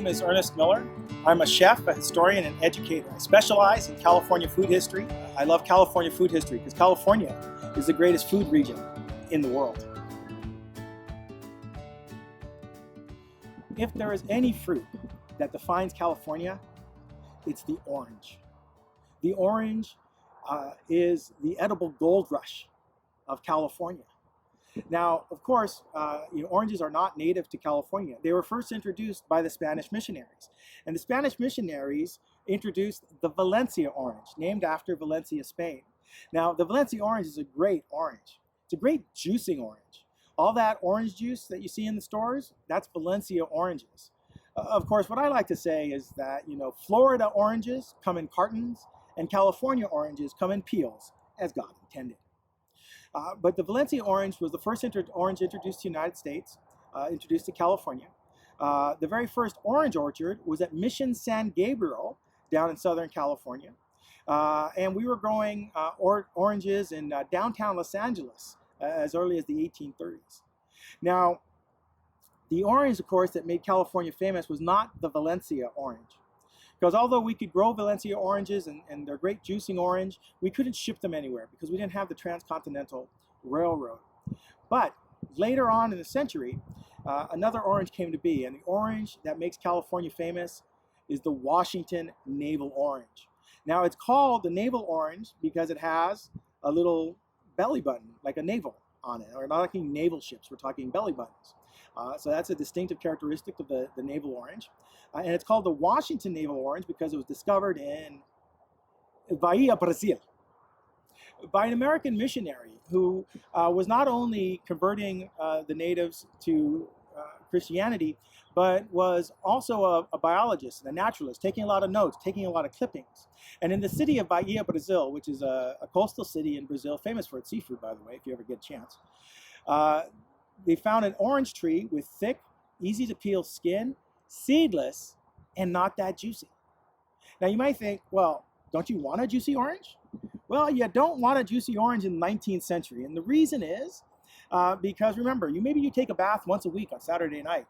name is Ernest Miller. I'm a chef, a historian, and educator. I specialize in California food history. I love California food history because California is the greatest food region in the world. If there is any fruit that defines California, it's the orange. The orange is the edible gold rush of California. Now, of course, oranges are not native to California. They were first introduced by the Spanish missionaries. And the Spanish missionaries introduced the Valencia orange, named after Valencia, Spain. Now, the Valencia orange is a great orange. It's a great juicing orange. All that orange juice that you see in the stores, that's Valencia oranges. Of course, what I like to say is that, Florida oranges come in cartons and California oranges come in peels, as God intended. But the Valencia orange was the first orange introduced to the United States, introduced to California. The very first orange orchard was at Mission San Gabriel down in Southern California. And we were growing oranges in downtown Los Angeles as early as the 1830s. Now, the orange, of course, that made California famous was not the Valencia orange. Because although we could grow Valencia oranges and they're great juicing orange, we couldn't ship them anywhere because we didn't have the Transcontinental Railroad. But later on in the century, another orange came to be, and the orange that makes California famous is the Washington navel orange. Now, it's called the navel orange because it has a little belly button, like a navel on it. We're not talking naval ships, we're talking belly buttons. So that's a distinctive characteristic of the navel orange. And it's called the Washington navel orange because it was discovered in Bahia Brazil by an American missionary who was not only converting the natives to Christianity, but was also a biologist and a naturalist, taking a lot of notes, taking a lot of clippings. And in the city of Bahia Brazil, which is a coastal city in Brazil, famous for its seafood, by the way, if you ever get a chance, they found an orange tree with thick, easy to peel skin, seedless, and not that juicy. Now you might think, well, don't you want a juicy orange? Well, you don't want a juicy orange in the 19th century. And the reason is because remember, maybe you take a bath once a week on Saturday night,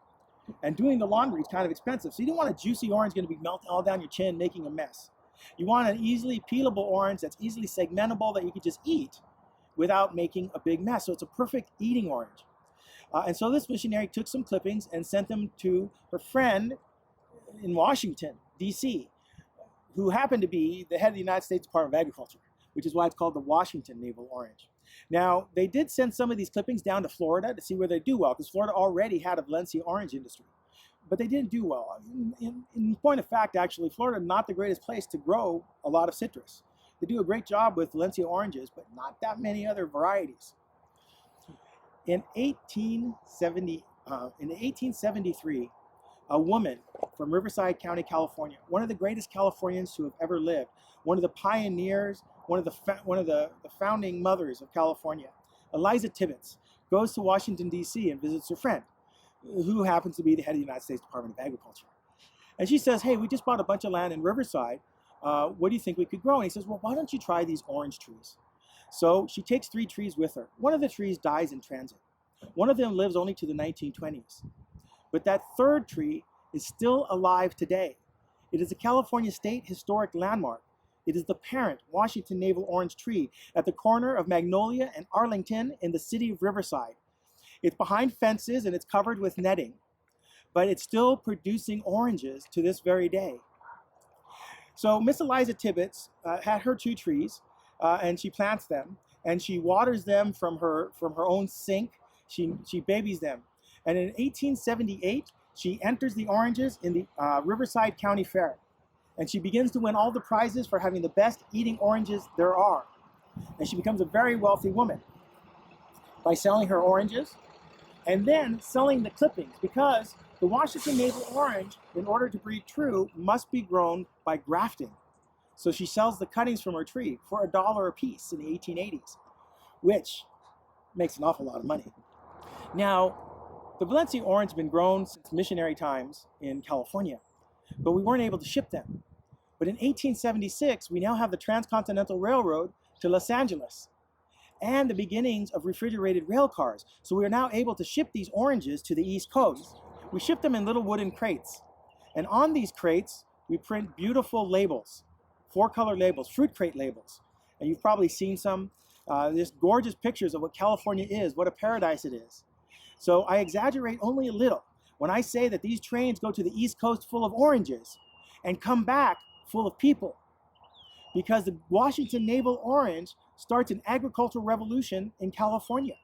and doing the laundry is kind of expensive. So you don't want a juicy orange going to be melting all down your chin, making a mess. You want an easily peelable orange that's easily segmentable that you can just eat without making a big mess. So it's a perfect eating orange. And so this missionary took some clippings and sent them to her friend in Washington, D.C., who happened to be the head of the United States Department of Agriculture, which is why it's called the Washington navel orange. Now, they did send some of these clippings down to Florida to see where they do well, because Florida already had a Valencia orange industry. But they didn't do well. In point of fact, actually, Florida not the greatest place to grow a lot of citrus. They do a great job with Valencia oranges, but not that many other varieties. In 1873, a woman from Riverside County, California, one of the greatest Californians to have ever lived, one of the pioneers, one of the founding mothers of California, Eliza Tibbets, goes to Washington, D.C. and visits her friend, who happens to be the head of the United States Department of Agriculture. And she says, hey, we just bought a bunch of land in Riverside. What do you think we could grow? And he says, well, why don't you try these orange trees? So she takes 3 trees with her. One of the trees dies in transit. One of them lives only to the 1920s. But that third tree is still alive today. It is a California State Historic Landmark. It is the parent Washington navel orange tree at the corner of Magnolia and Arlington in the city of Riverside. It's behind fences and it's covered with netting, but it's still producing oranges to this very day. So Miss Eliza Tibbets had her 2 trees, and she plants them, and she waters them from her own sink. She babies them. And in 1878, she enters the oranges in the Riverside County Fair. And she begins to win all the prizes for having the best eating oranges there are. And she becomes a very wealthy woman by selling her oranges and then selling the clippings, because the Washington navel orange, in order to breed true, must be grown by grafting. So she sells the cuttings from her tree for $1 a piece in the 1880s, which makes an awful lot of money. Now, the Valencia orange has been grown since missionary times in California, but we weren't able to ship them. But in 1876, we now have the Transcontinental Railroad to Los Angeles and the beginnings of refrigerated rail cars. So we are now able to ship these oranges to the East Coast. We ship them in little wooden crates. And on these crates, we print beautiful labels, 4-color labels, fruit crate labels. And you've probably seen some, just gorgeous pictures of what California is, what a paradise it is. So I exaggerate only a little when I say that these trains go to the East Coast full of oranges and come back full of people. Because the Washington navel orange starts an agricultural revolution in California.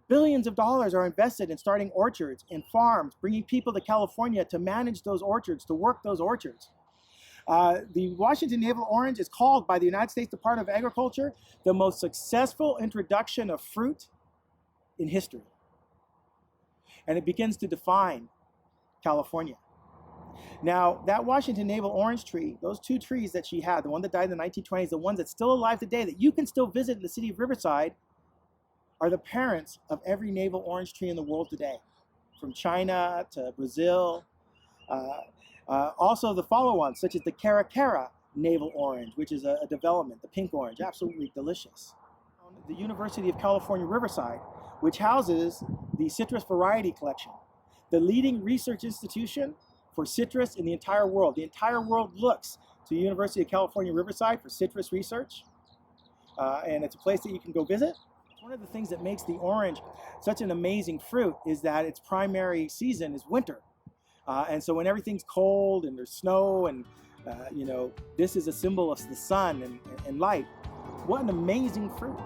Billions of dollars are invested in starting orchards and farms, bringing people to California to manage those orchards, to work those orchards. The Washington navel orange is called by the United States Department of Agriculture the most successful introduction of fruit in history. And it begins to define California. Now, that Washington navel orange tree, those 2 trees that she had, the one that died in the 1920s, the ones that's still alive today, that you can still visit in the city of Riverside, are the parents of every navel orange tree in the world today, from China to Brazil. Also the follow-ons, such as the Cara Cara navel orange, which is a development, the pink orange, absolutely delicious. The University of California, Riverside, which houses the citrus variety collection, the leading research institution for citrus in the entire world. The entire world looks to the University of California, Riverside for citrus research, and it's a place that you can go visit. One of the things that makes the orange such an amazing fruit is that its primary season is winter. And so when everything's cold and there's snow and, you know, this is a symbol of the sun and light. What an amazing fruit.